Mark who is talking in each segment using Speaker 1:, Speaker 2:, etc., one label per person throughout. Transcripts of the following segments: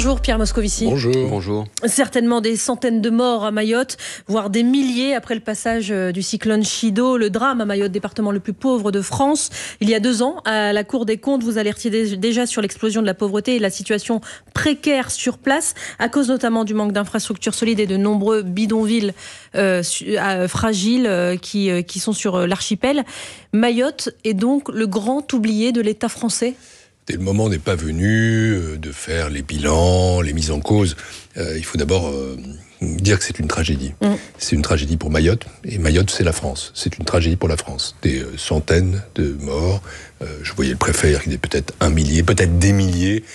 Speaker 1: Bonjour Pierre Moscovici.
Speaker 2: Bonjour. Bonjour.
Speaker 1: Certainement des centaines de morts à Mayotte, voire des milliers après le passage du cyclone Chido. Le drame à Mayotte, département le plus pauvre de France. Il y a 2 ans, à la Cour des comptes, vous alertiez déjà sur l'explosion de la pauvreté et la situation précaire sur place, à cause notamment du manque d'infrastructures solides et de nombreux bidonvilles fragiles qui sont sur l'archipel. Mayotte est donc le grand oublié de l'État français ?
Speaker 2: Le moment n'est pas venu de faire les bilans, les mises en cause. Il faut d'abord dire que c'est une tragédie. C'est une tragédie pour Mayotte, et Mayotte, c'est la France. C'est une tragédie pour la France. Des centaines de morts. Je voyais le préfet dire qu'il y a peut-être 1 millier, peut-être des milliers.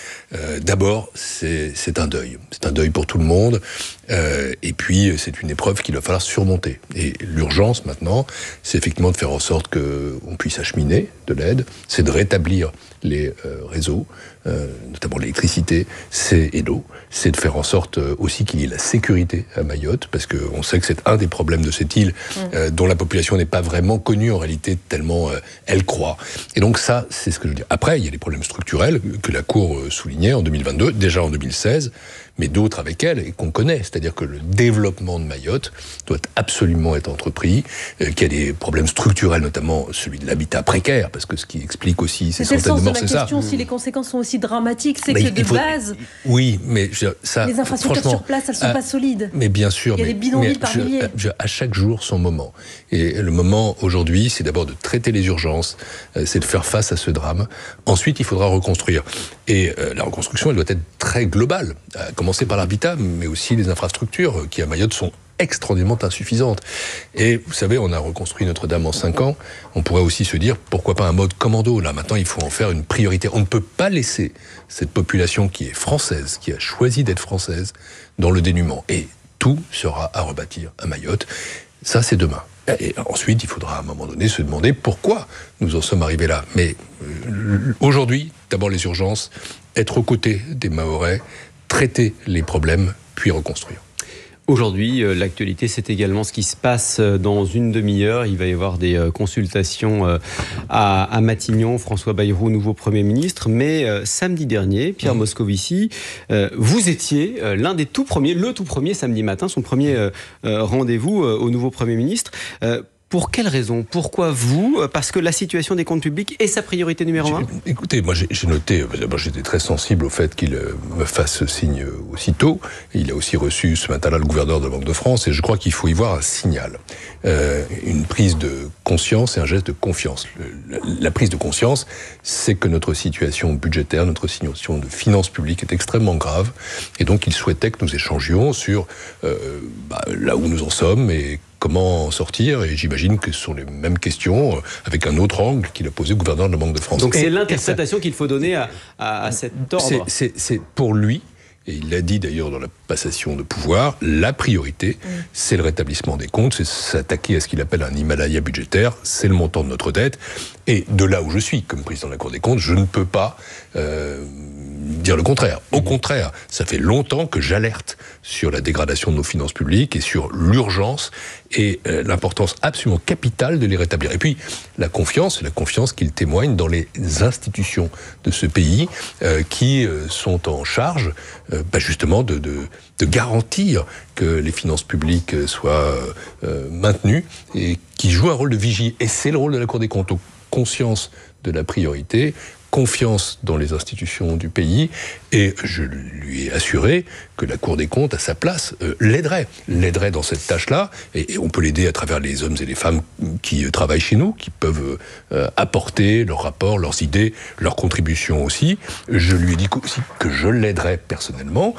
Speaker 2: D'abord, c'est un deuil. C'est un deuil pour tout le monde. Et puis, c'est une épreuve qu'il va falloir surmonter. Et l'urgence, maintenant, c'est effectivement de faire en sorte qu'on puisse acheminer de l'aide. C'est de rétablir les réseaux, notamment l'électricité et l'eau. C'est de faire en sorte aussi qu'il y ait la sécurité à Mayotte, parce qu'on sait que c'est un des problèmes de cette île dont la population n'est pas vraiment connue en réalité, tellement elle croît. Et donc ça, c'est ce que je veux dire. Après, il y a les problèmes structurels que la Cour soulignait en 2022, déjà en 2016, mais d'autres avec elle, et qu'on connaît. C'est-à-dire que le développement de Mayotte doit absolument être entrepris, qu'il y a des problèmes structurels, notamment celui de l'habitat précaire, parce que ce qui explique aussi ces centaines de morts, c'est ça.
Speaker 1: C'est la question, si les conséquences sont aussi dramatiques, c'est que de base,
Speaker 2: oui, mais ça,
Speaker 1: les infrastructures sur place, elles ne sont pas solides.
Speaker 2: Mais bien sûr,
Speaker 1: il y a des bidonvilles par milliers.
Speaker 2: À chaque jour, son moment. Et le moment, aujourd'hui, c'est d'abord de traiter les urgences, c'est de faire face à ce drame. Ensuite, il faudra reconstruire. Et la reconstruction, elle doit être très globale, à commencer par l'habitat, mais aussi les infrastructures, qui à Mayotte sont extraordinairement insuffisantes. Et vous savez, on a reconstruit Notre-Dame en 5 ans. On pourrait aussi se dire, pourquoi pas un mode commando ? Là, maintenant, il faut en faire une priorité. On ne peut pas laisser cette population qui est française, qui a choisi d'être française, dans le dénuement. Et tout sera à rebâtir à Mayotte. Ça, c'est demain. Et ensuite, il faudra à un moment donné se demander pourquoi nous en sommes arrivés là. Mais aujourd'hui, d'abord les urgences, être aux côtés des Mahorais, traiter les problèmes, puis reconstruire.
Speaker 3: Aujourd'hui, l'actualité, c'est également ce qui se passe dans une demi-heure. Il va y avoir des consultations à Matignon. François Bayrou, nouveau Premier ministre. Mais samedi dernier, Pierre Moscovici, vous étiez l'un des tout premiers, le tout premier samedi matin, son premier rendez-vous au nouveau Premier ministre. Pour quelle raison ? Pourquoi vous ? Parce que la situation des comptes publics est sa priorité numéro 1 ?
Speaker 2: Écoutez, moi j'ai noté, d'abord j'étais très sensible au fait qu'il me fasse signe aussitôt. Il a aussi reçu ce matin-là le gouverneur de la Banque de France, et je crois qu'il faut y voir un signal. Une prise de conscience et un geste de confiance. La prise de conscience, c'est que notre situation budgétaire, notre situation de finances publiques est extrêmement grave, et donc il souhaitait que nous échangions sur là où nous en sommes et comment en sortir, et j'imagine que ce sont les mêmes questions, avec un autre angle qu'il a posé au gouverneur de la Banque de France.
Speaker 3: Donc c'est l'interprétation qu'il faut donner à cet ordre.
Speaker 2: C'est pour lui, et il l'a dit d'ailleurs dans la passation de pouvoir, la priorité, c'est le rétablissement des comptes, c'est s'attaquer à ce qu'il appelle un Himalaya budgétaire, c'est le montant de notre dette, et de là où je suis, comme président de la Cour des comptes, je ne peux pas dire le contraire. Au contraire, ça fait longtemps que j'alerte sur la dégradation de nos finances publiques et sur l'urgence et l'importance absolument capitale de les rétablir. Et puis, la confiance qu'il témoigne dans les institutions de ce pays qui sont en charge justement de garantir que les finances publiques soient maintenues et qui jouent un rôle de vigie. Et c'est le rôle de la Cour des comptes. Donc, conscience de la priorité, confiance dans les institutions du pays, et je lui ai assuré que la Cour des comptes, à sa place, l'aiderait dans cette tâche-là, et on peut l'aider à travers les hommes et les femmes qui travaillent chez nous, qui peuvent apporter leurs rapports, leurs idées, leurs contributions aussi. Je lui ai dit aussi que je l'aiderais personnellement,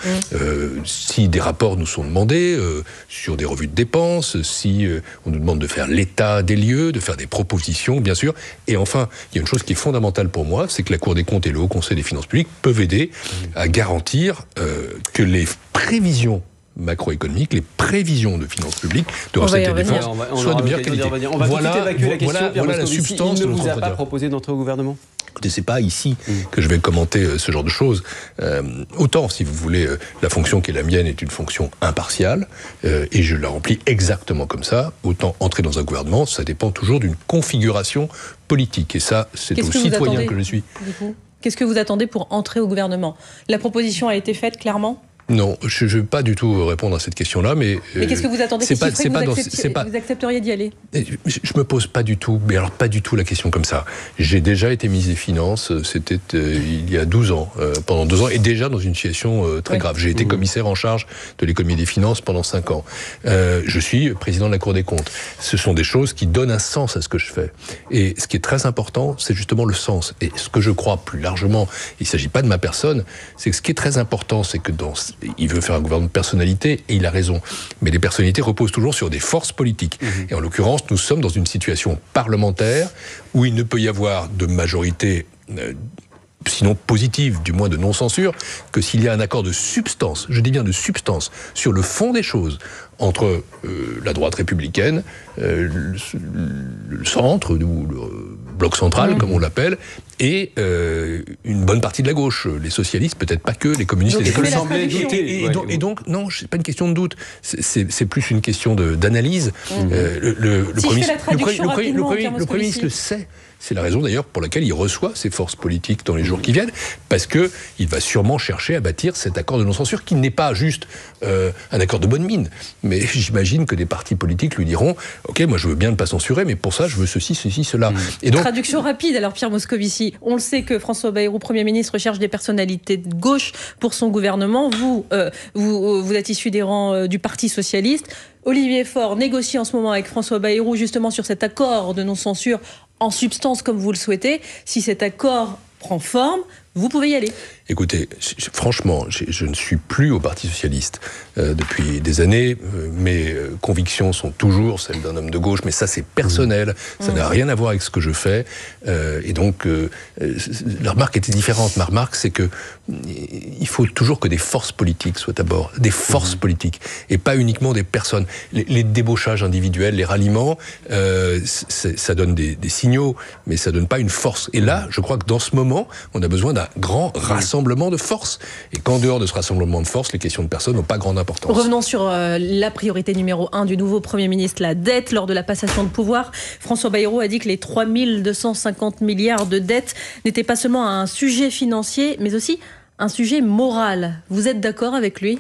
Speaker 2: si des rapports nous sont demandés sur des revues de dépenses, si on nous demande de faire l'état des lieux, de faire des propositions, bien sûr. Et enfin, il y a une chose qui est fondamentale pour moi, c'est que la Cour des comptes et le Haut Conseil des finances publiques peuvent aider à garantir que les prévisions macroéconomiques, les prévisions de finances publiques, de recettes et dépenses, soient de meilleure qualité.
Speaker 3: On va tout évacuer la question, Pierre
Speaker 2: la
Speaker 3: Moscovici.
Speaker 2: substance
Speaker 3: Il
Speaker 2: de
Speaker 3: ne
Speaker 2: notre
Speaker 3: vous a
Speaker 2: entretien.
Speaker 3: pas proposé d'entrer au gouvernement ?
Speaker 2: Écoutez, c'est pas ici que je vais commenter ce genre de choses. Autant, si vous voulez, la fonction qui est la mienne est une fonction impartiale, et je la remplis exactement comme ça. Autant entrer dans un gouvernement, ça dépend toujours d'une configuration politique. Et ça, c'est au citoyen que je suis.
Speaker 1: Qu'est-ce que vous attendez pour entrer au gouvernement? La proposition a été faite clairement?
Speaker 2: Non, je ne vais pas du tout répondre à cette question-là, mais
Speaker 1: qu'est-ce que vous attendez? Vous accepteriez d'y aller?
Speaker 2: Je ne me pose pas du tout, mais alors pas du tout la question comme ça. J'ai déjà été ministre des Finances, c'était il y a 12 ans, pendant 2 ans, et déjà dans une situation très grave. J'ai été commissaire en charge de l'économie des finances pendant 5 ans. Je suis président de la Cour des comptes. Ce sont des choses qui donnent un sens à ce que je fais. Et ce qui est très important, c'est justement le sens. Et ce que je crois plus largement, il ne s'agit pas de ma personne, c'est que ce qui est très important, c'est que il veut faire un gouvernement de personnalité, et il a raison. Mais les personnalités reposent toujours sur des forces politiques. Et en l'occurrence, nous sommes dans une situation parlementaire où il ne peut y avoir de majorité, sinon positive, du moins de non-censure, que s'il y a un accord de substance, je dis bien de substance, sur le fond des choses, entre la droite républicaine, le centre, ou le bloc central, comme on l'appelle, et une bonne partie de la gauche. Les socialistes, peut-être pas que, les communistes, les écoles semblent douter. Et donc, non, c'est pas une question de doute, c'est plus une question d'analyse. Le Premier ministre le sait. C'est la raison d'ailleurs pour laquelle il reçoit ses forces politiques dans les jours qui viennent, parce qu'il va sûrement chercher à bâtir cet accord de non-censure qui n'est pas juste un accord de bonne mine. Mais j'imagine que des partis politiques lui diront « Ok, moi je veux bien ne pas censurer, mais pour ça je veux ceci, cela. »
Speaker 1: Et donc, traduction rapide, alors Pierre Moscovici, on le sait que François Bayrou, Premier ministre, recherche des personnalités de gauche pour son gouvernement. Vous êtes issu des rangs du Parti Socialiste. Olivier Faure négocie en ce moment avec François Bayrou justement sur cet accord de non-censure en substance comme vous le souhaitez. Si cet accord prend forme, vous pouvez y aller.
Speaker 2: Écoutez, franchement, je ne suis plus au Parti Socialiste depuis des années. Mes convictions sont toujours celles d'un homme de gauche, mais ça c'est personnel, ça n'a rien à voir avec ce que je fais. Et donc, la remarque était différente. Ma remarque, c'est que il faut toujours que des forces politiques soient à bord, des forces politiques, et pas uniquement des personnes. Les débauchages individuels, les ralliements, ça donne des signaux, mais ça donne pas une force. Et là, je crois que dans ce moment, on a besoin d'un grand rassemblement de force. Et qu'en dehors de ce rassemblement de force, les questions de personnes n'ont pas grande importance.
Speaker 1: Revenons sur la priorité numéro 1 du nouveau Premier ministre, la dette. Lors de la passation de pouvoir, François Bayrou a dit que les 3 250 milliards de dettes n'étaient pas seulement un sujet financier, mais aussi un sujet moral. Vous êtes d'accord avec lui ?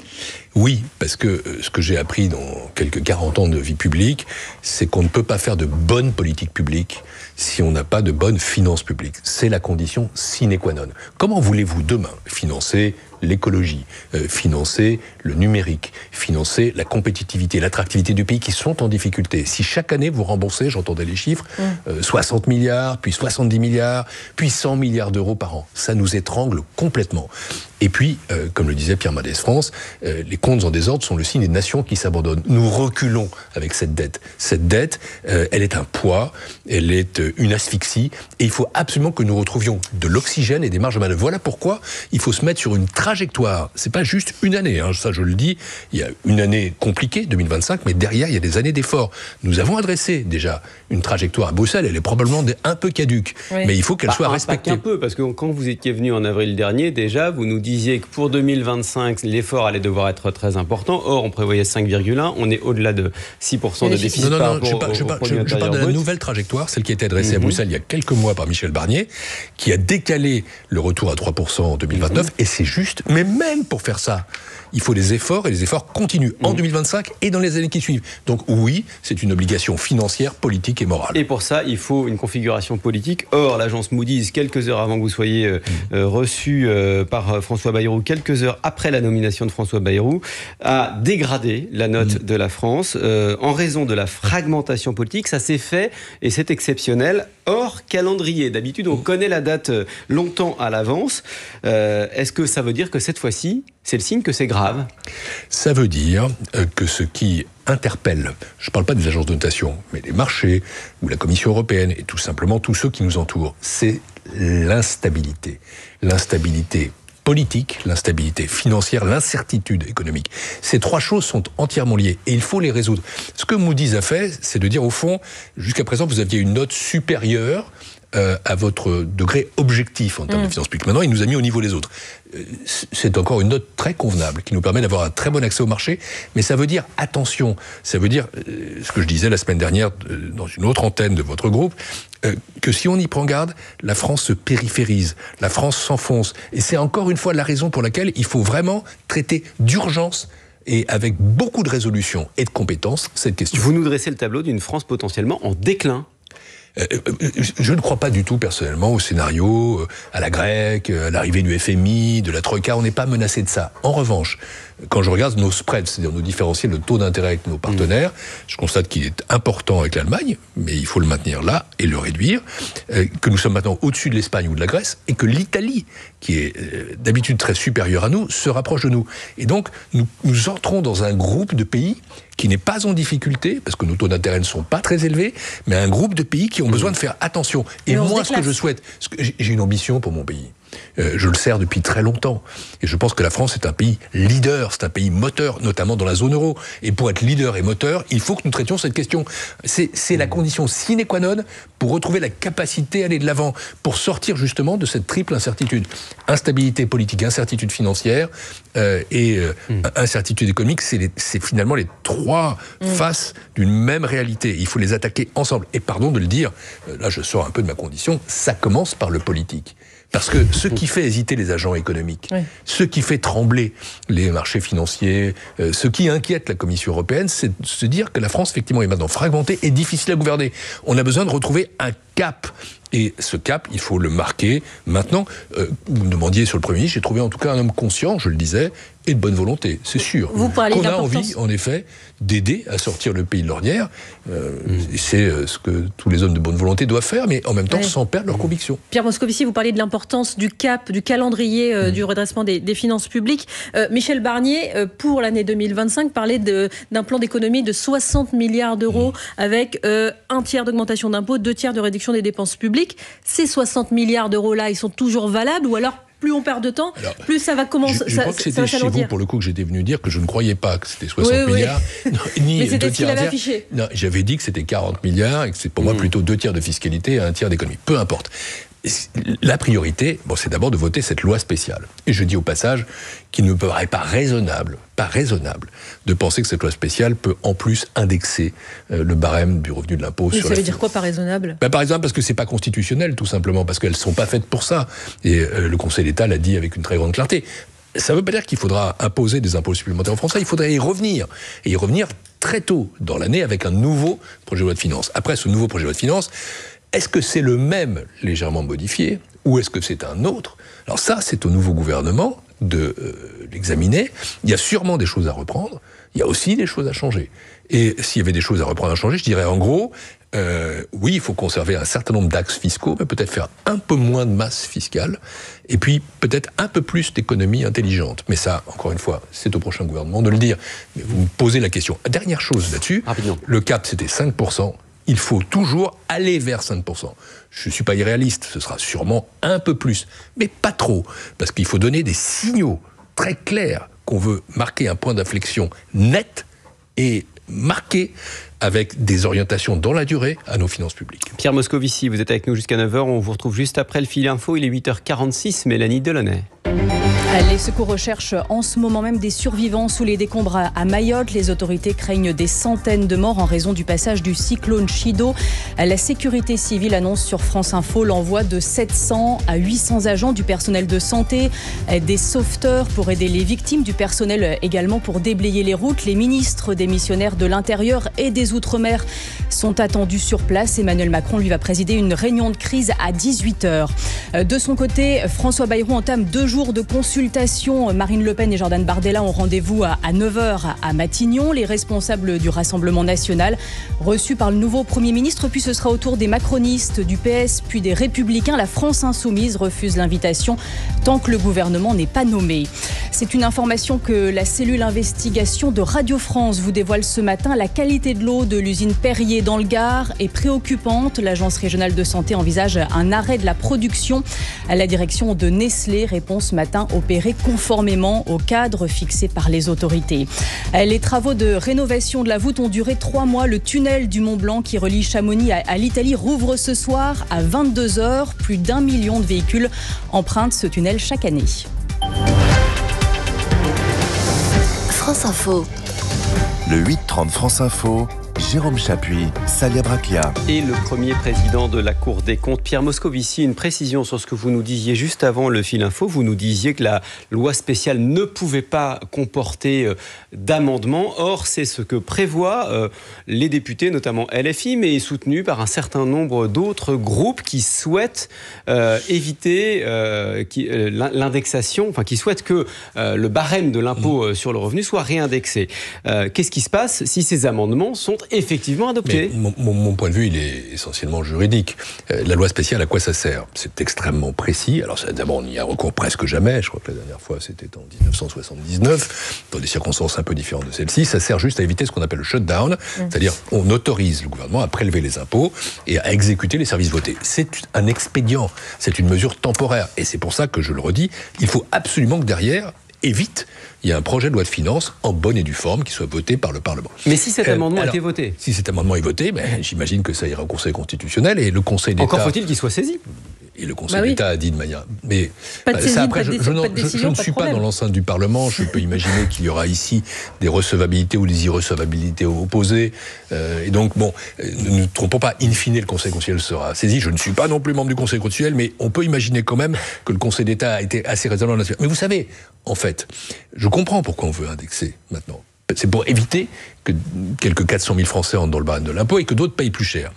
Speaker 2: Oui, parce que ce que j'ai appris dans quelques 40 ans de vie publique, c'est qu'on ne peut pas faire de bonne politique publique si on n'a pas de bonnes finances publiques. C'est la condition sine qua non. Comment voulez-vous demain financer l'écologie, financer le numérique, financer la compétitivité, l'attractivité du pays qui sont en difficulté? Si chaque année vous remboursez, j'entendais les chiffres, 60 milliards, puis 70 milliards, puis 100 milliards d'euros par an, ça nous étrangle complètement. Et puis, comme le disait Pierre Mendès France, les comptes en désordre sont le signe des nations qui s'abandonnent. Nous reculons avec cette dette. Cette dette, elle est un poids, elle est une asphyxie, et il faut absolument que nous retrouvions de l'oxygène et des marges de manœuvre. Voilà pourquoi il faut se mettre sur une trajectoire. C'est pas juste une année, ça je le dis, il y a une année compliquée, 2025, mais derrière il y a des années d'efforts. Nous avons adressé déjà une trajectoire à Bruxelles, elle est probablement un peu caduque, mais il faut qu'elle soit respectée.
Speaker 3: Pas qu'un peu, parce que quand vous étiez venu en avril dernier, déjà, vous nous disiez que pour 2025, l'effort allait devoir être très important. Or, on prévoyait 5,1. On est au-delà de 6% de déficit par rapport au produit intérieur brut.
Speaker 2: Je parle de la nouvelle trajectoire, celle qui a été adressée à Bruxelles il y a quelques mois par Michel Barnier, qui a décalé le retour à 3% en 2029, et c'est juste. Mais même pour faire ça, il faut des efforts, et les efforts continuent en 2025 et dans les années qui suivent. Donc oui, c'est une obligation financière, politique et morale.
Speaker 3: Et pour ça, il faut une configuration politique. Or, l'agence Moody's, quelques heures avant que vous soyez reçu par François Bayrou, quelques heures après la nomination de François Bayrou, a dégradé la note de la France en raison de la fragmentation politique. Ça s'est fait et c'est exceptionnel. Hors calendrier. D'habitude, on connaît la date longtemps à l'avance. Est-ce que ça veut dire que cette fois-ci, c'est le signe que c'est grave?
Speaker 2: Ça veut dire que ce qui interpelle, je ne parle pas des agences de notation, mais les marchés ou la Commission européenne et tout simplement tous ceux qui nous entourent, c'est l'instabilité. L'instabilité politique, l'instabilité financière, l'incertitude économique. Ces trois choses sont entièrement liées et il faut les résoudre. Ce que Moody's a fait, c'est de dire au fond, jusqu'à présent, vous aviez une note supérieure à votre degré objectif en termes de finances publiques. Maintenant, il nous a mis au niveau des autres. C'est encore une note très convenable qui nous permet d'avoir un très bon accès au marché, mais ça veut dire attention. Ça veut dire, ce que je disais la semaine dernière dans une autre antenne de votre groupe, que si on y prend garde, la France se périphérise, la France s'enfonce. Et c'est encore une fois la raison pour laquelle il faut vraiment traiter d'urgence et avec beaucoup de résolution et de compétences cette question.
Speaker 3: Vous nous dressez le tableau d'une France potentiellement en déclin.
Speaker 2: Je ne crois pas du tout personnellement au scénario à la grecque, à l'arrivée du FMI, de la Troïka. On n'est pas menacé de ça. En revanche, quand je regarde nos spreads, c'est-à-dire nos différentiels de taux d'intérêt avec nos partenaires, je constate qu'il est important avec l'Allemagne, mais il faut le maintenir là et le réduire, que nous sommes maintenant au-dessus de l'Espagne ou de la Grèce, et que l'Italie, qui est d'habitude très supérieure à nous, se rapproche de nous. Et donc, nous entrons dans un groupe de pays qui n'est pas en difficulté, parce que nos taux d'intérêt ne sont pas très élevés, mais un groupe de pays qui ont besoin de faire attention. Et moi, ce que je souhaite, j'ai une ambition pour mon pays. Je le sers depuis très longtemps. Et je pense que la France est un pays leader, c'est un pays moteur, notamment dans la zone euro. Et pour être leader et moteur, il faut que nous traitions cette question. C'est la condition sine qua non pour retrouver la capacité à aller de l'avant, pour sortir justement de cette triple incertitude. Instabilité politique, incertitude financière et incertitude économique, c'est finalement les trois faces d'une même réalité. Il faut les attaquer ensemble. Et pardon de le dire, là je sors un peu de ma condition, ça commence par le politique. Parce que ce qui fait hésiter les agents économiques, ce qui fait trembler les marchés financiers, ce qui inquiète la Commission européenne, c'est de se dire que la France, effectivement, est maintenant fragmentée et difficile à gouverner. On a besoin de retrouver un cap. Et ce cap, il faut le marquer maintenant. Vous me demandiez sur le Premier ministre, j'ai trouvé en tout cas un homme conscient, je le disais, et de bonne volonté, c'est sûr.
Speaker 1: Vous parlez
Speaker 2: qu'on a envie, en effet, d'aider à sortir le pays de l'ornière. C'est ce que tous les hommes de bonne volonté doivent faire, mais en même temps sans perdre leurs convictions.
Speaker 1: Pierre Moscovici, vous parlez de l'importance du cap, du calendrier du redressement des finances publiques. Michel Barnier, pour l'année 2025, parlait d'un plan d'économie de 60 milliards d'euros avec un tiers d'augmentation d'impôts, 2 tiers de réduction des dépenses publiques. Ces 60 milliards d'euros-là, ils sont toujours valables ou alors plus on perd de temps, plus ça va commencer.
Speaker 2: Je crois que c'était chez vous, pour le coup, que j'étais venu dire que je ne croyais pas que c'était 60 milliards, ni 2 tiers. Non, j'avais dit que c'était 40 milliards et que c'est pour moi plutôt 2 tiers de fiscalité et 1 tiers d'économie. Peu importe. La priorité, c'est d'abord de voter cette loi spéciale. Et je dis au passage qu'il ne me paraît pas raisonnable de penser que cette loi spéciale peut en plus indexer le barème du revenu de l'impôt.
Speaker 1: Mais ça veut dire quoi, pas raisonnable ?
Speaker 2: Par exemple, parce que c'est pas constitutionnel, tout simplement, parce qu'elles sont pas faites pour ça. Et le Conseil d'État l'a dit avec une très grande clarté. Ça ne veut pas dire qu'il faudra imposer des impôts supplémentaires aux Français, il faudrait y revenir. Et y revenir très tôt dans l'année avec un nouveau projet de loi de finances. Après ce nouveau projet de loi de finances, est-ce que c'est le même légèrement modifié ou est-ce que c'est un autre ? Alors ça, c'est au nouveau gouvernement de l'examiner. Il y a sûrement des choses à reprendre, il y a aussi des choses à changer. Et s'il y avait des choses à reprendre, à changer, je dirais en gros, oui, il faut conserver un certain nombre d'axes fiscaux, mais peut-être faire un peu moins de masse fiscale, et puis peut-être un peu plus d'économie intelligente. Mais ça, encore une fois, c'est au prochain gouvernement de le dire. Mais vous me posez la question. Dernière chose là-dessus, le cap, c'était 5%. Il faut toujours aller vers 5%. Je ne suis pas irréaliste, ce sera sûrement un peu plus, mais pas trop, parce qu'il faut donner des signaux très clairs qu'on veut marquer un point d'inflexion net et marqué avec des orientations dans la durée à nos finances publiques.
Speaker 3: Pierre Moscovici, vous êtes avec nous jusqu'à 9h, on vous retrouve juste après le fil info, il est 8h46, Mélanie Delaunay.
Speaker 4: Les secours recherchent en ce moment même des survivants sous les décombres à Mayotte. Les autorités craignent des centaines de morts en raison du passage du cyclone Chido. La sécurité civile annonce sur France Info l'envoi de 700 à 800 agents du personnel de santé, des sauveteurs pour aider les victimes, du personnel également pour déblayer les routes. Les ministres démissionnaires de l'Intérieur et des Outre-mer sont attendus sur place. Emmanuel Macron, lui, va présider une réunion de crise à 18h. De son côté, François Bayrou entame 2 jours de consultation. Marine Le Pen et Jordan Bardella ont rendez-vous à 9h à Matignon. Les responsables du Rassemblement national reçus par le nouveau Premier ministre. Puis ce sera au tour des macronistes, du PS, puis des Républicains. La France insoumise refuse l'invitation tant que le gouvernement n'est pas nommé. C'est une information que la cellule investigation de Radio France vous dévoile ce matin. La qualité de l'eau de l'usine Perrier dans le Gard est préoccupante. L'Agence régionale de santé envisage un arrêt de la production. La direction de Nestlé répond ce matin au opérer conformément au cadre fixé par les autorités. Les travaux de rénovation de la voûte ont duré 3 mois. Le tunnel du Mont-Blanc qui relie Chamonix à l'Italie rouvre ce soir à 22h. Plus d'1 million de véhicules empruntent ce tunnel chaque année.
Speaker 5: France Info.
Speaker 6: Le 8-30 France Info, Jérôme Chapuis, Salia Braclia.
Speaker 3: Et le premier président de la Cour des comptes, Pierre Moscovici, une précision sur ce que vous nous disiez juste avant le fil info. Vous nous disiez que la loi spéciale ne pouvait pas comporter d'amendements. Or, c'est ce que prévoient les députés, notamment LFI, mais soutenu par un certain nombre d'autres groupes qui souhaitent éviter l'indexation, enfin qui souhaitent que le barème de l'impôt sur le revenu soit réindexé. Qu'est-ce qui se passe si ces amendements sont effectivement adoptés?
Speaker 2: Mon point de vue, il est essentiellement juridique. La loi spéciale, à quoi ça sert? C'est extrêmement précis. Alors d'abord, on n'y a recours presque jamais. Je crois que la dernière fois, c'était en 1979, dans des circonstances un peu différentes de celle-ci. Ça sert juste à éviter ce qu'on appelle le shutdown, c'est-à-dire on autorise le gouvernement à prélever les impôts et à exécuter les services votés. C'est un expédient, c'est une mesure temporaire. Et c'est pour ça que, je le redis, il faut absolument que derrière, et vite, il y a un projet de loi de finances en bonne et due forme qui soit voté par le Parlement.
Speaker 3: Mais si cet amendement a été voté?
Speaker 2: Si cet amendement est voté, j'imagine que ça ira au Conseil constitutionnel et le Conseil d'État...
Speaker 3: Encore faut-il qu'il soit saisi?
Speaker 2: Et le Conseil d'État a dit de manière... Mais
Speaker 1: pas de
Speaker 2: ça, après,
Speaker 1: je
Speaker 2: ne suis pas dans l'enceinte du Parlement. Je peux imaginer qu'il y aura ici des recevabilités ou des irrecevabilités opposées. Et donc, bon, ne nous trompons pas, in fine, le Conseil constitutionnel sera saisi. Je ne suis pas non plus membre du Conseil constitutionnel, mais on peut imaginer quand même que le Conseil d'État a été assez raisonnable là-dessus. Mais vous savez, en fait, je comprends pourquoi on veut indexer maintenant. C'est pour éviter que quelques 400 000 Français entrent dans le barème de l'impôt et que d'autres payent plus cher.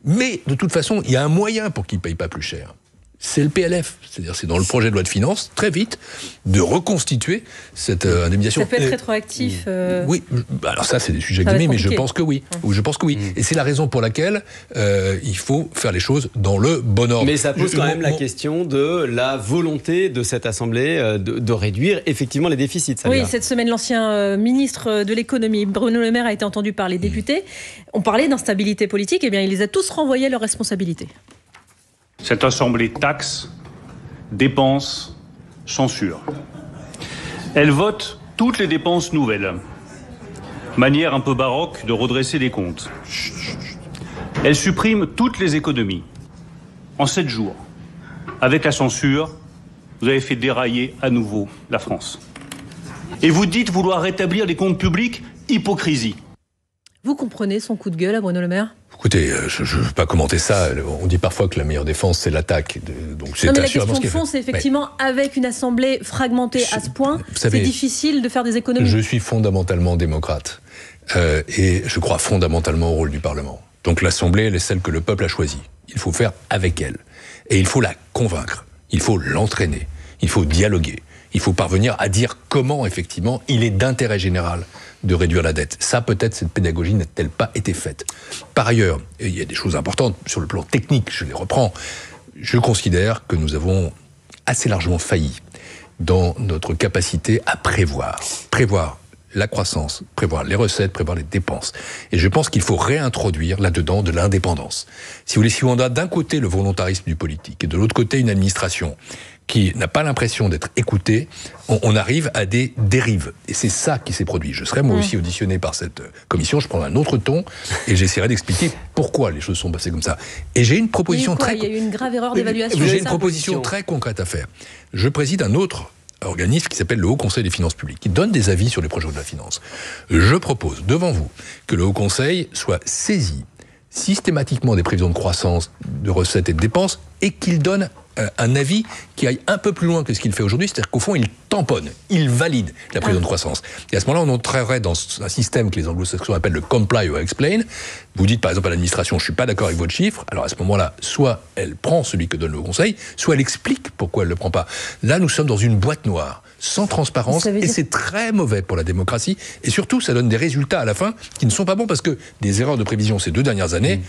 Speaker 2: Mais, de toute façon, il y a un moyen pour qu'ils ne payent pas plus cher. C'est le PLF. C'est-à-dire, c'est dans le projet de loi de finances, très vite, de reconstituer cette indemnisation.
Speaker 1: Ça peut être rétroactif.
Speaker 2: Oui, alors ça, c'est des sujets examinés, mais je pense que oui. Je pense que oui. Et c'est la raison pour laquelle il faut faire les choses dans le bon ordre.
Speaker 3: Mais ça pose quand même la question de la volonté de cette Assemblée de réduire effectivement les déficits.
Speaker 1: Oui, cette semaine, l'ancien ministre de l'économie, Bruno Le Maire, a été entendu par les députés. On parlait d'instabilité politique, eh bien, il les a tous renvoyés à leurs responsabilités.
Speaker 7: Cette Assemblée taxe, dépense, censure. Elle vote toutes les dépenses nouvelles. Manière un peu baroque de redresser les comptes. Elle supprime toutes les économies. En 7 jours, avec la censure, vous avez fait dérailler à nouveau la France. Et vous dites vouloir rétablir les comptes publics, hypocrisie.
Speaker 1: Vous comprenez son coup de gueule à Bruno Le Maire ?
Speaker 2: Écoutez, je ne veux pas commenter ça. On dit parfois que la meilleure défense, c'est l'attaque. Donc c'est
Speaker 1: non, mais la question de fond, c'est effectivement, avec une assemblée fragmentée à ce point, c'est difficile de faire des économies.
Speaker 2: Je suis fondamentalement démocrate. Et je crois fondamentalement au rôle du Parlement. Donc l'Assemblée, elle est celle que le peuple a choisie. Il faut faire avec elle. Et il faut la convaincre. Il faut l'entraîner. Il faut dialoguer. Il faut parvenir à dire comment, effectivement, il est d'intérêt général de réduire la dette. Ça, peut-être, cette pédagogie n'a-t-elle pas été faite. Par ailleurs, il y a des choses importantes sur le plan technique, je les reprends. Je considère que nous avons assez largement failli dans notre capacité à prévoir. Prévoir la croissance, prévoir les recettes, prévoir les dépenses. Et je pense qu'il faut réintroduire là-dedans de l'indépendance. Si vous voulez, si on a d'un côté le volontarisme du politique et de l'autre côté une administration qui n'a pas l'impression d'être écoutée, on arrive à des dérives. Et c'est ça qui s'est produit. Je serai moi aussi auditionné par cette commission, je prendrai un autre ton et j'essaierai d'expliquer pourquoi les choses sont passées comme ça. Et j'ai une proposition
Speaker 1: il y a eu une grave erreur d'évaluation.
Speaker 2: J'ai une proposition très concrète à faire. Je préside un autre organisme qui s'appelle le Haut Conseil des finances publiques, qui donne des avis sur les projets de la finance. Je propose devant vous que le Haut Conseil soit saisi systématiquement des prévisions de croissance, de recettes et de dépenses, et qu'il donne un avis qui aille un peu plus loin que ce qu'il fait aujourd'hui, c'est-à-dire qu'au fond, il tamponne, il valide la prévision de croissance. Et à ce moment-là, on entrerait dans un système que les anglo-saxons appellent le comply or explain. Vous dites par exemple à l'administration, je ne suis pas d'accord avec votre chiffre, alors à ce moment-là, soit elle prend celui que donne le Conseil, soit elle explique pourquoi elle ne le prend pas. Là, nous sommes dans une boîte noire, sans transparence, et c'est très mauvais pour la démocratie, et surtout, ça donne des résultats à la fin qui ne sont pas bons, parce que des erreurs de prévision ces 2 dernières années,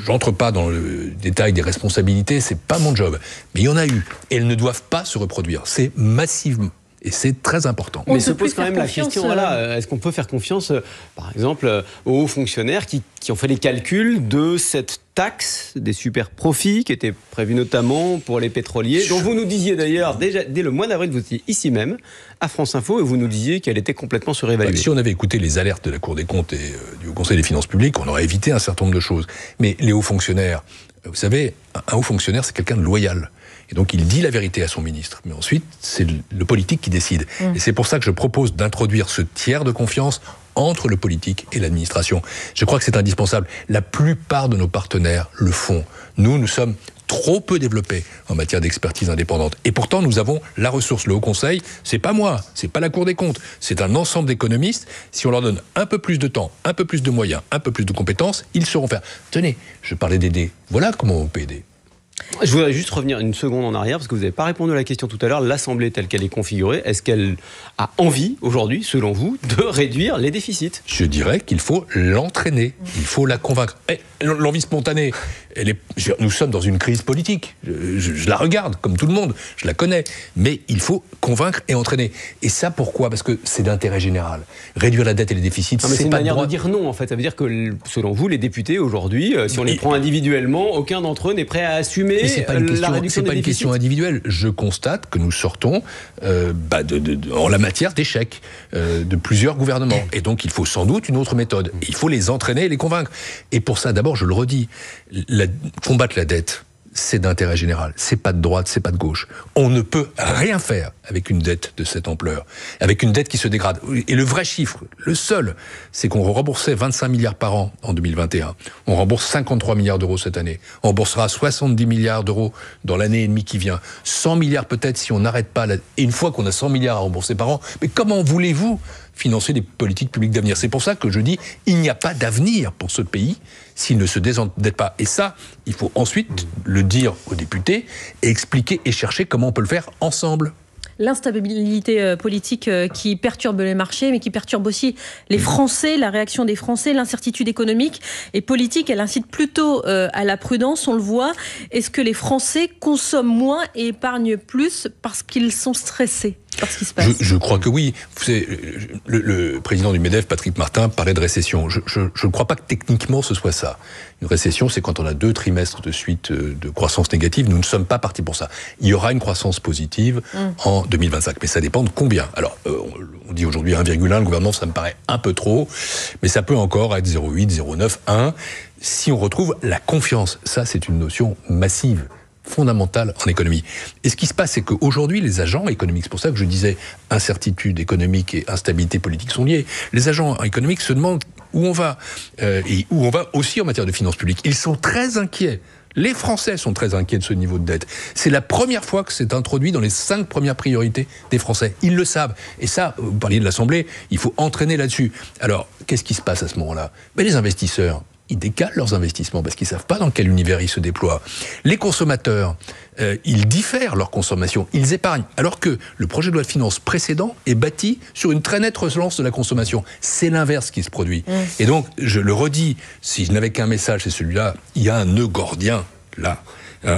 Speaker 2: j'entre pas dans le détail des responsabilités, c'est pas mon job. Mais il y en a eu. Et elles ne doivent pas se reproduire. C'est massivement. Et c'est très important.
Speaker 3: Mais se pose quand même la question, est-ce qu'on peut faire confiance, par exemple, aux hauts fonctionnaires qui qui ont fait les calculs de cette taxe des super profits qui était prévue notamment pour les pétroliers, dont vous nous disiez d'ailleurs déjà dès le mois d'avril, vous étiez ici même à France Info et vous nous disiez qu'elle était complètement surévaluée.
Speaker 2: Si on avait écouté les alertes de la Cour des comptes et du Conseil des finances publiques, on aurait évité un certain nombre de choses. Mais les hauts fonctionnaires, vous savez, un haut fonctionnaire, c'est quelqu'un de loyal. Et donc, il dit la vérité à son ministre. Mais ensuite, c'est le politique qui décide. Et c'est pour ça que je propose d'introduire ce tiers de confiance entre le politique et l'administration. Je crois que c'est indispensable. La plupart de nos partenaires le font. Nous sommes trop peu développés en matière d'expertise indépendante. Et pourtant, nous avons la ressource. Le Haut Conseil, c'est pas moi, c'est pas la Cour des comptes, c'est un ensemble d'économistes. Si on leur donne un peu plus de temps, un peu plus de moyens, un peu plus de compétences, ils sauront faire. Tenez, je parlais d'aider. Voilà comment on peut aider.
Speaker 3: Je voudrais juste revenir une seconde en arrière, parce que vous n'avez pas répondu à la question tout à l'heure. L'Assemblée telle qu'elle est configurée, est-ce qu'elle a envie, aujourd'hui, selon vous, de réduire les déficits ?
Speaker 2: Je dirais qu'il faut l'entraîner, il faut la convaincre. Et l'envie spontanée, nous sommes dans une crise politique. Je la regarde, comme tout le monde, je la connais. Mais il faut convaincre et entraîner. Et ça, pourquoi ? Parce que c'est d'intérêt général. Réduire la dette et les déficits,
Speaker 3: c'est une manière de dire non, en fait. Ça veut dire que, selon vous, les députés, aujourd'hui, si on les prend individuellement, aucun d'entre eux n'est prêt à assumer la réduction des déficits.
Speaker 2: C'est pas une question individuelle. Je constate que nous sortons en la matière d'échecs de plusieurs gouvernements. Et donc, il faut sans doute une autre méthode. Et il faut les entraîner et les convaincre. Et pour ça, d'abord, je le redis, combattre la dette, c'est d'intérêt général. C'est pas de droite, c'est pas de gauche. On ne peut rien faire avec une dette de cette ampleur, avec une dette qui se dégrade. Et le vrai chiffre, le seul, c'est qu'on remboursait 25 milliards par an en 2021. On rembourse 53 milliards d'euros cette année. On remboursera 70 milliards d'euros dans l'année et demie qui vient. 100 milliards peut-être si on n'arrête pas. Et une fois qu'on a 100 milliards à rembourser par an, mais comment voulez-vous financer des politiques publiques d'avenir? C'est pour ça que je dis, il n'y a pas d'avenir pour ce pays s'il ne se désendette pas. Et ça, il faut ensuite le dire aux députés et expliquer et chercher comment on peut le faire ensemble.
Speaker 1: L'instabilité politique qui perturbe les marchés, mais qui perturbe aussi les Français, la réaction des Français, l'incertitude économique et politique, elle incite plutôt à la prudence, on le voit. Est-ce que les Français consomment moins et épargnent plus parce qu'ils sont stressés par ce qui se passe?
Speaker 2: Je crois que oui. Vous savez, le président du MEDEF, Patrick Martin, parlait de récession. Je ne crois pas que techniquement ce soit ça. Une récession, c'est quand on a 2 trimestres de suite de croissance négative. Nous ne sommes pas partis pour ça. Il y aura une croissance positive en 2025, mais ça dépend de combien. Alors, on dit aujourd'hui 1,1, le gouvernement, ça me paraît un peu trop, mais ça peut encore être 0,8, 0,9, 1. Si on retrouve la confiance, ça c'est une notion massive, fondamentale en économie. Et ce qui se passe, c'est qu'aujourd'hui, les agents économiques, c'est pour ça que je disais incertitude économique et instabilité politique sont liés. Les agents économiques se demandent où on va, et où on va aussi en matière de finances publiques. Ils sont très inquiets. Les Français sont très inquiets de ce niveau de dette. C'est la première fois que c'est introduit dans les 5 premières priorités des Français. Ils le savent. Et ça, vous parliez de l'Assemblée, il faut entraîner là-dessus. Alors, qu'est-ce qui se passe à ce moment-là ? Les investisseurs, ils décalent leurs investissements parce qu'ils ne savent pas dans quel univers ils se déploient. Les consommateurs, ils diffèrent leur consommation, ils épargnent. Alors que le projet de loi de finances précédent est bâti sur une très nette relance de la consommation. C'est l'inverse qui se produit. Et donc, je le redis, si je n'avais qu'un message, c'est celui-là, il y a un nœud gordien, là,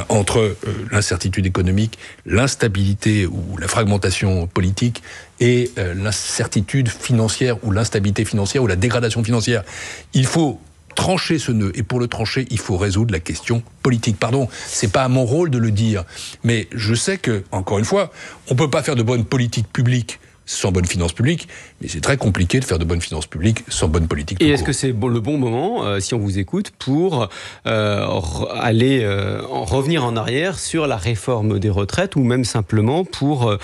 Speaker 2: entre l'incertitude économique, l'instabilité ou la fragmentation politique et l'incertitude financière ou l'instabilité financière ou la dégradation financière. Il faut trancher ce nœud. Et pour le trancher, il faut résoudre la question politique. Pardon, c'est pas à mon rôle de le dire. Mais je sais que, encore une fois, on peut pas faire de bonne politique publique sans bonne finance publique, mais c'est très compliqué de faire de bonnes finances publiques sans bonne politique.
Speaker 3: Et est-ce que c'est le bon moment, si on vous écoute, pour revenir en arrière sur la réforme des retraites ou même simplement pour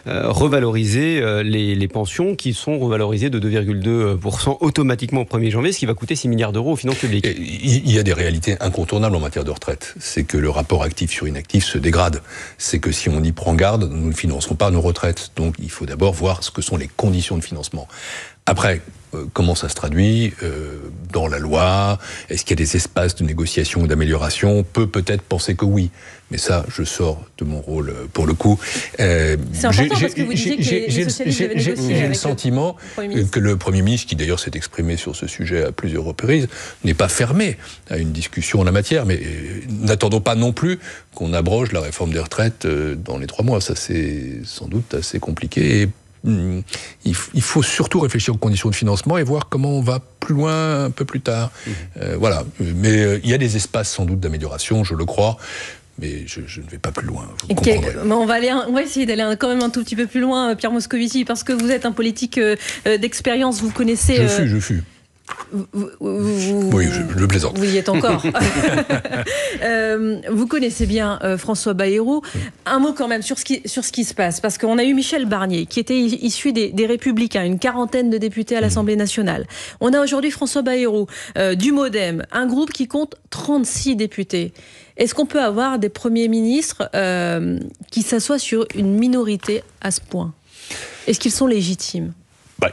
Speaker 3: revaloriser les pensions qui sont revalorisées de 2,2% automatiquement au 1er janvier, ce qui va coûter 6 milliards d'euros aux finances publiques?
Speaker 2: Il y a des réalités incontournables en matière de retraite. C'est que le rapport actif sur inactif se dégrade. C'est que si on y prend garde, nous ne financerons pas nos retraites. Donc il faut d'abord voir ce que sont les conditions de financement. Après, comment ça se traduit dans la loi? Est-ce qu'il y a des espaces de négociation ou d'amélioration? On peut peut-être penser que oui. Mais ça, je sors de mon rôle pour le coup.
Speaker 1: C'est important parce que vous disiez que les socialistes devaient négocier.
Speaker 2: J'ai le sentiment que le Premier ministre, qui d'ailleurs s'est exprimé sur ce sujet à plusieurs reprises, n'est pas fermé à une discussion en la matière. Mais n'attendons pas non plus qu'on abroge la réforme des retraites dans les 3 mois. Ça, c'est sans doute assez compliqué. Et il faut surtout réfléchir aux conditions de financement et voir comment on va plus loin un peu plus tard. Voilà. Mais il y a des espaces sans doute d'amélioration, je le crois. Mais je ne vais pas plus loin, vous comprendrez.
Speaker 1: On va essayer d'aller quand même un tout petit peu plus loin, Pierre Moscovici, parce que vous êtes un politique d'expérience, vous connaissez...
Speaker 2: Je fus. Oui, je plaisante.
Speaker 1: Vous y êtes encore. Vous connaissez bien François Bayrou. Un mot quand même sur ce qui se passe, parce qu'on a eu Michel Barnier, qui était issu des Républicains, une quarantaine de députés à l'Assemblée nationale. On a aujourd'hui François Bayrou, du MoDem, un groupe qui compte 36 députés. Est-ce qu'on peut avoir des premiers ministres qui s'assoient sur une minorité à ce point? Est-ce qu'ils sont légitimes?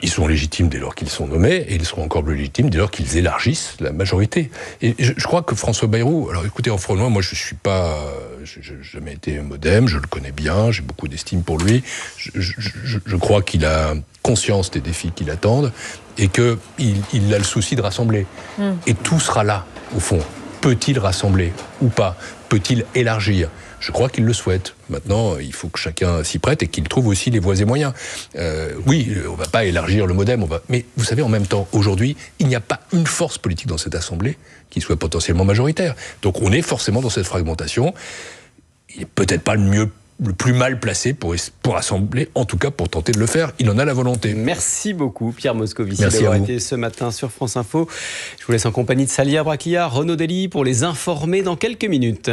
Speaker 2: Ils sont légitimes dès lors qu'ils sont nommés, et ils seront encore plus légitimes dès lors qu'ils élargissent la majorité. Et je crois que François Bayrou, alors écoutez, en Fronois, moi je suis pas, j'ai jamais été MoDem, je le connais bien, j'ai beaucoup d'estime pour lui. Je crois qu'il a conscience des défis qui l'attendent, et qu'il a le souci de rassembler. Et tout sera là, au fond. Peut-il rassembler ou pas? Peut-il élargir? Je crois qu'il le souhaite. Maintenant, il faut que chacun s'y prête et qu'il trouve aussi les voies et moyens. Oui, on ne va pas élargir le MoDem, mais vous savez, en même temps, aujourd'hui, il n'y a pas une force politique dans cette Assemblée qui soit potentiellement majoritaire. Donc on est forcément dans cette fragmentation. Il n'est peut-être pas le plus mal placé pour rassembler, en tout cas pour tenter de le faire. Il en a la volonté.
Speaker 3: Merci beaucoup Pierre Moscovici d'avoir été ce matin sur France Info. Je vous laisse en compagnie de Salia Braclia, Renaud Dely pour les informer dans quelques minutes.